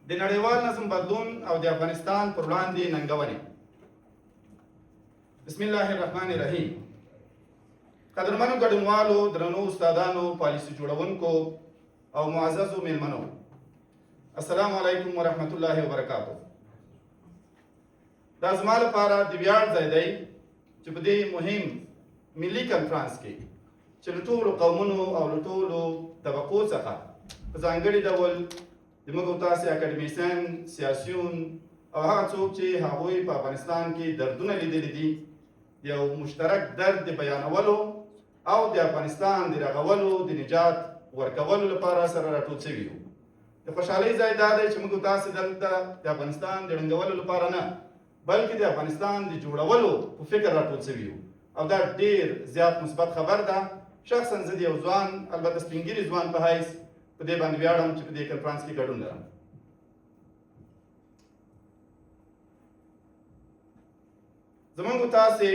د نړیوال نظم بدلون او د افغانستان پر وړاندې ننګونې. بسم الله الرحمن الرحیم. قدرمنو ګډونوالو، درنو استادانو، پالیسي جوړونکو او معززو میلمنو، السلام علیکم ورحمت الله وبرکاتو. دا زما لپاره د ویاړ ځای دی چې په دې مهم ملي کنفرانس کې چې له ټولو قومونو او له ټولو طبقو څخه په ځانګړي ډول د موږ او تاسې اکاډمیسیان، سیاسیون او هغه څوک چې هغوی په افغانستان کې دردونه لیدلي دي، یو مشترک درد د بیانولو او د افغانستان د رغولو، د نجات ورکولو لپاره سره راټول شوي یو. د خوشحالۍ ځای دا دی چې موږ او تاسې دلته د افغانستان د ړنګولو لپاره نه، بلکې د افغانستان د جوړولو په فکر راټول شوي یو، او دا ډېر زیات مثبت خبر ده. شخصا زه د یو ځوان، البته سپین ږیري ځوان په حیث په دې باندې ویاړم چې په دې کنفرانس کې ګډون لرم. زموږ تاسې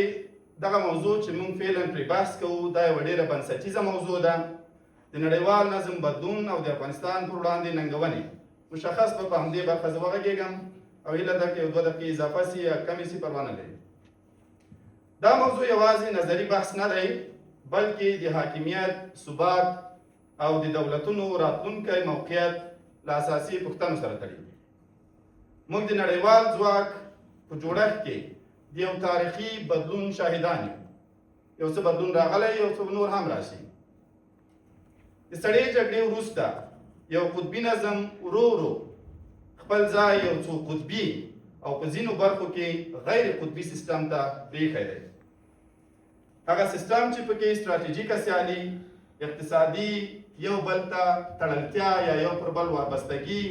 دغه موضوع چې موږ فعلا پرې بحث کوو، دا یوه ډېره بنسټیزه موضوع ده، د نړیوال نظم بدلون او د افغانستان پر وړاندې ننګونې. مشخص به په همدې برخه زه وغږېږم او هیله ده که یو دوه دقیقې اضافه سي یا کمې سي، پروا نه لري. دا موضوع یوازې نظري بحث نه دی، بلکې د حاکمیت، ثبات او د دولتونو راتلونکی موقعیت له اساسي پوښتنو سره تړي. موږ د نړیوال ځواک په جوړښت کې د یو تاریخي بدلون شاهدان یو. یو څه بدلون راغلی، یو څه نور هم راشي. د سړې جګړې وروسته یو قطبي نظم ورو ورو خپل ځای یو څو قطبي او په ځینو برخو کې غیر قطبي سیستم ته پرېښی دی. هغه سیستم چې پکې ستراتیژیکه سیالي، اقتصادي یو بل ته تړلتیا یا یو پر بل وابستګي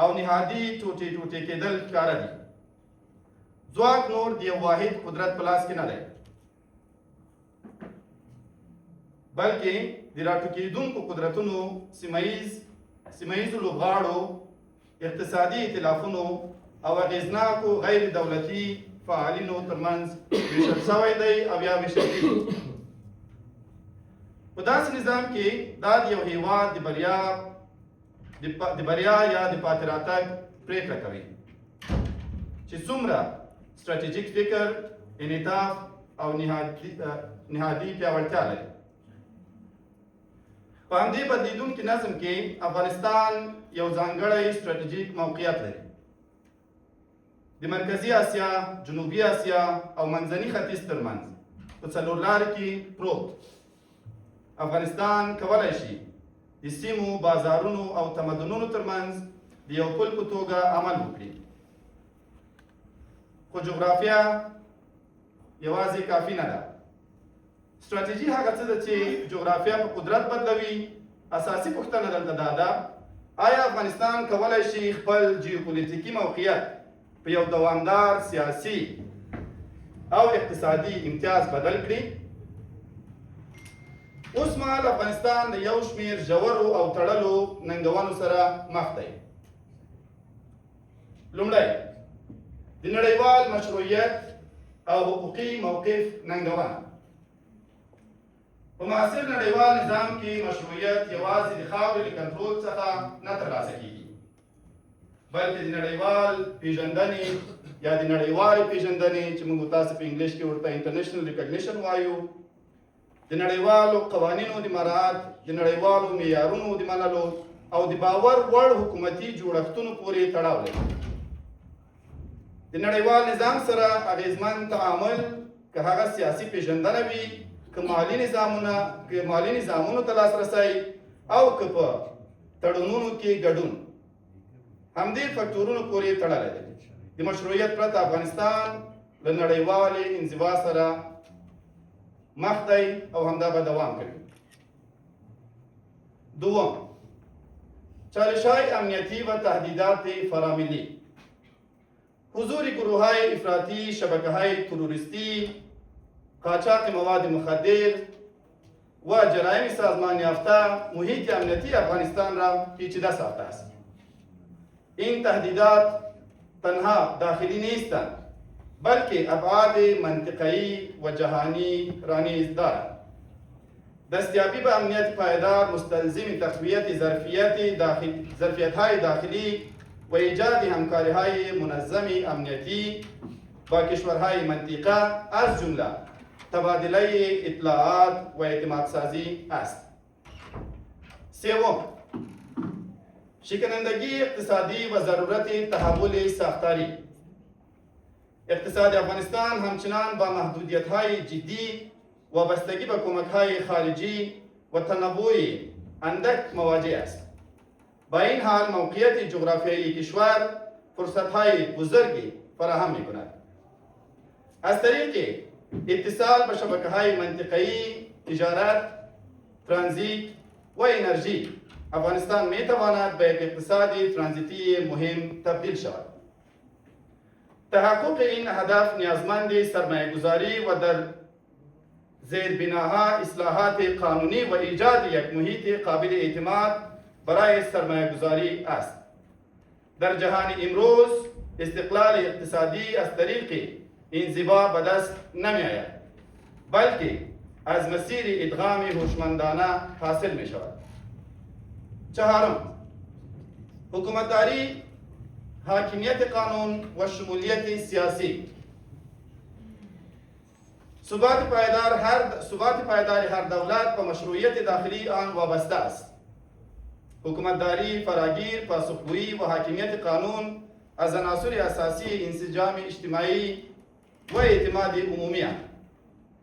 او نهادي ټوټې ټوټې کېدل ښکاره دي. ځواک نور د یو واحد قدرت په لاس کې نه دی، بلکې د راټوکېدونکو قدرتونو، سیمهییزو لوبغاړو، اقتصادي ائتلافونو او اغېزناکو غیر دولتي فعالینو ترمنځ ویشل شوی دی او یا ویشل کېږي. په داسې نظام کې دا د یو هیواد د بریا یا د پاتې راتګ پرېکړه کوي چې څومره ستراتیژیک فکر، انعطاف او نهادي پیاوړتیا لري. په همدې بدلیدونکي نظم کې افغانستان یو ځانګړی ستراتیژیک موقعیت لري. د مرکزي اسیا، جنوبي اسیا او منځني ختیځ ترمنځ په څلور لارې کې پروت. افغانستان کولی شي د سیمو، بازارونو او تمدنونو ترمنځ د یو پل په توګه عمل وکړي. خو جغرافیه یوازې کافي نه ده. ستراتیژي هغه څه ده چې جغرافیه په قدرت بدلوي. اساسي پوښتنه دلته دا ده: آیا افغانستان کولی شي خپل جیوپولیټیکي موقعیت په یو دوامدار سیاسي او اقتصادي امتیاز بدل کړي؟ اوس مهال افغانستان د یو شمېر ژورو او تړلو ننګونو سره مخ دی. لومړی، د نړیوال مشروعیت او حقوقي موقف ننګونه. په معاصر نړیوال نظام کې مشروعیت یوازې د خاورې له کنټرول څخه نه ترلاسه کېږي، بلکې د نړیوال پیژندنې یا د نړیوالې پیژندنې چې موږ تاسو په انګلیش کې ورته انټرنیشنل ریکګنیشن وایو، د نړیوالو قوانینو د مراعات، د نړیوالو معیارونو د منلو او د باور وړ حکومتي جوړښتونو پورې تړاو لري. د نړیوال نظام سره اغیزمن تعامل، که هغه سیاسي پیژندنه وي، که مالي نظامونو ته لاسرسی او که په تړونونو کې ګډون، همدې فکټورونو پورې تړلی دی. د مشروعیت پرته افغانستان له نړیوالې انزوا سره مخ دی او همدا به دوام کوي. دوم، چالش‌های امنیتی و تهدیدات فراملی. حضور گروه‌های افراطی، شبکه‌های تروریستی، قاچاق مواد مخدر و جرایم سازمان یافته محیط امنیتی افغانستان را پیچیده ساخته است. این تهدیدات تنها داخلی نیستند، بلکه ابعاد منطقه‌ای و جهانی را نیز دارند. دستیابی به امنیت پایدار مستلزم تقویت ظرفیت‌های داخلی و ایجاد همکاری‌های منظم امنیتی با کشورهای منطقه از جمله تبادله اطلاعات و اعتمادسازی است. سوم، شکنندگی اقتصادی و ضرورت تحول ساختاری. اقتصاد افغانستان همچنان با محدودیت‌های جدی وابستگی به کمک‌های خارجی و تنوع اندک مواجه است. با این حال موقعیت جغرافیایی کشور فرصت‌های بزرگی فراهم می‌کند. از طریق اتصال به شبکه‌های منطقه‌ای، تجارت، ترانزیت و انرژی، افغانستان می‌تواند به یک اقتصاد ترانزیتی مهم تبدیل شود. تحقق این هدف نیازمند سرمایه‌گذاری و در زیربناها اصلاحات قانونی و ایجاد یک محیط قابل اعتماد برای سرمایه‌گذاری است. در جهان امروز استقلال اقتصادی از طریق انزوا به دست نمی‌آید، بلکه از مسیر ادغام هوشمندانه حاصل می شود. چهارم، حکومتداری، حاکمیت قانون و شمولیت سیاسی. ثبات پایدار هر دولت به مشروعیت داخلی آن وابسته است. حکومتداری فراگیر، پاسخگویی و حاکمیت قانون از عناصر اساسی انسجام اجتماعی و اعتماد عمومی است.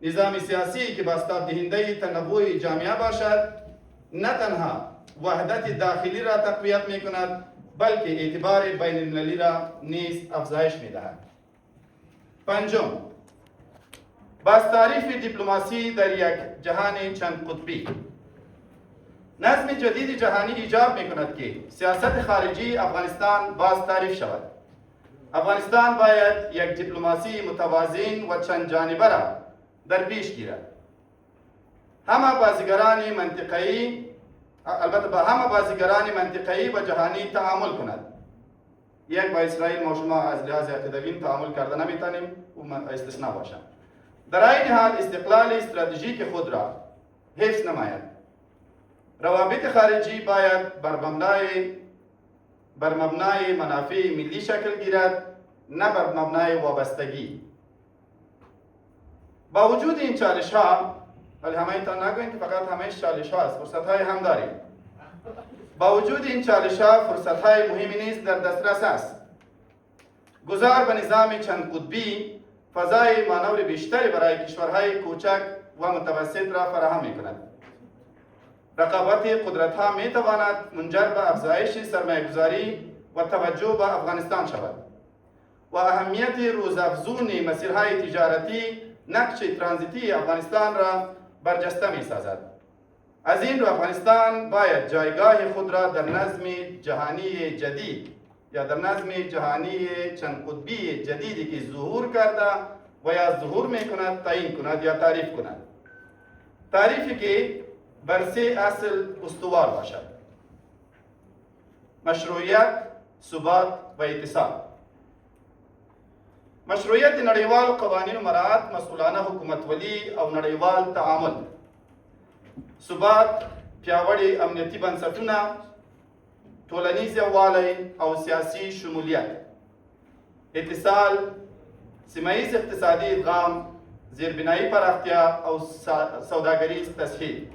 نظام سیاسی که بازتاب دهنده تنوع جامعه باشد، نه تنها وحدت داخلی را تقویت می کند، بلکه اعتبار بین المللی را نیز افزایش می دهد. پنجم، بازتعریف دیپلماسی در یک جهان چند قطبی. نظم جدید جهانی ایجاب می کند که سیاست خارجی افغانستان بازتعریف شود. افغانستان باید یک دیپلماسی متوازن و چند جانبه را در پیش گیرد. همه بازیگران منطقه‌ای و جهانی تعامل کند. یک با اسرائیل ما شما از لحاظ عقیدوی تعامل کرده نمیتونیم و استثناء باشم. در این حال استقلال استراتژیک خود را حفظ نماید. روابط خارجی باید بر مبنای منافع ملی شکل گیرد، نه بر مبنای وابستگی. با وجود این چالش ها، ولی همه اینتا نگوین که فقط همه چالش ها است، فرصت های هم داریم. با وجود این چالش ها، فرصت های مهمی نیز در دسترس است. گذار به نظام چند قطبی فضای مانور بیشتری برای کشورهای کوچک و متوسط را فراهم می کند. رقابت قدرت ها می تواند منجر به افزایش سرمایه‌گذاری و توجه به افغانستان شود و اهمیت روزافزون مسیرهای تجارتی نقش ترانزیتی افغانستان را برجسته می سازد. از این رو افغانستان باید جایگاه خود را در نظم جهانی جدید یا در نظم جهانی چند قطبی جدیدی که ظهور کرده و یا ظهور می کند تعیین کند یا تعریف کند. تعریفی که بر سه اصل استوار باشد: مشروعیت، ثبات و اتصال. مشروعیت د نړیوالو قوانینو مراعات، مسئولانه حکومتولي او نړیوال تعامل. ثبات، پیاوړي امنیتي بنسټونه، ټولنیز یووالی او سیاسي شمولیت. اتصال، سیمه‌ییز اقتصادي ادغام، زیربنایي پراختیا او سوداګریز تسهیل.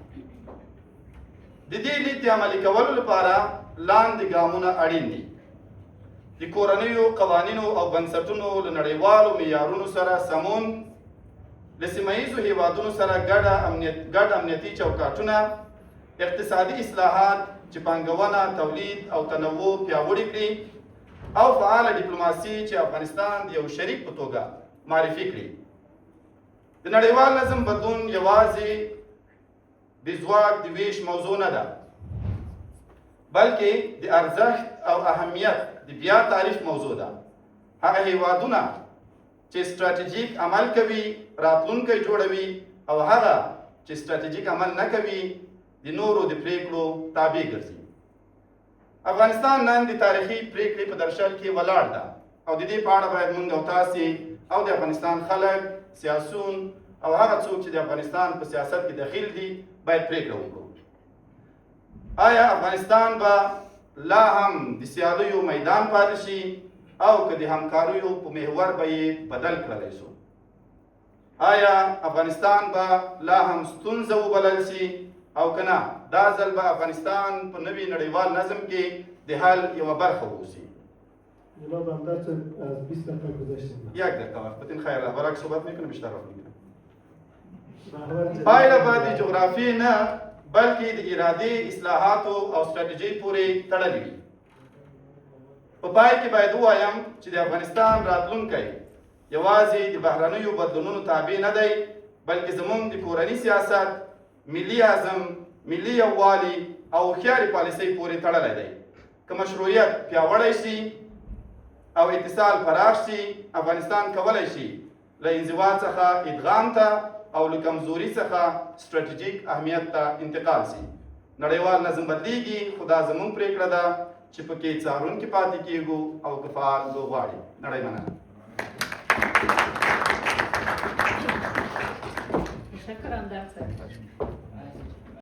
د دې لید د عملي کولو لپاره لاندې ګامونه اړین دي: د کورنیو قوانینو او بنسټونو له نړیوالو معیارونو سره سمون، له سیمه‌ییزو هیوادونو سره ګډ امنیتي چوکاټونه، اقتصادي اصلاحات چې پانګونه، تولید او تنوع پیاوړي کړي، او فعاله ډیپلوماسي چې افغانستان د یو شریک په توګه معرفي کړي. د نړیوال نظم بدلون یوازې د ځواک د ویش موضوع نه ده، بلکې د ارزښت او اهمیت د بیا تعریف موضوع ده. هغه هیوادونه چې ستراتیژیک عمل کوي راتلونکی جوړوي، او هغه چې ستراتیژیک عمل نه کوي د نورو د پریکړو تابع ګرځي. افغانستان نن د تاریخي پریکړې په درشل کې ولاړ ده، او د دې په اړه باید موږ او تاسې او د افغانستان خلک، سیاسون او هغه څوک چې د افغانستان په سیاست کې دخیل دي باید پریکړه وکړو. آیا افغانستان به لا هم د سیالیو میدان پاتې شي او که د همکاریو په محور به یې بدل کړلی شو. آیا افغانستان به لا هم ستونزه وبلل شي او که نه دا ځل به افغانستان په نوي نړیوال نظم کې د حل یوه برخه واوسي؟ جناب همدرد صاحب از 20 دقیقه گذشته. یک دقیقه وقت بدین. خیر برعکس صحبت میکنه بیشتر وقت میگیرم. پایله به د جغرافیې نه بلکې د ارادي اصلاحاتو او ستراتیژۍ پورې تړلې وي. په پای کې باید ووایم چې د افغانستان راتلونکی یوازې د بهرنیو بدلونونو تابع نه دی، بلکې زموږ د کورني سیاست، ملي عزم، ملي یووالي او هوښیارې پالیسۍ پورې تړلی دی. که مشروعیت پیاوړی شي او اتصال پراخ شي، افغانستان کولی شي له انزوا څخه ادغام ته او له کمزوري څخه ستراتیژیک اهمیت ته انتقال شي. نړیوال نظم بدلیږي، خو دا زموږ پرېکړه ده چې پکې څارونکي پاتې کیږو او که فعال لوبغاړي. نړۍ مننه. تشکر همدرد صاحب.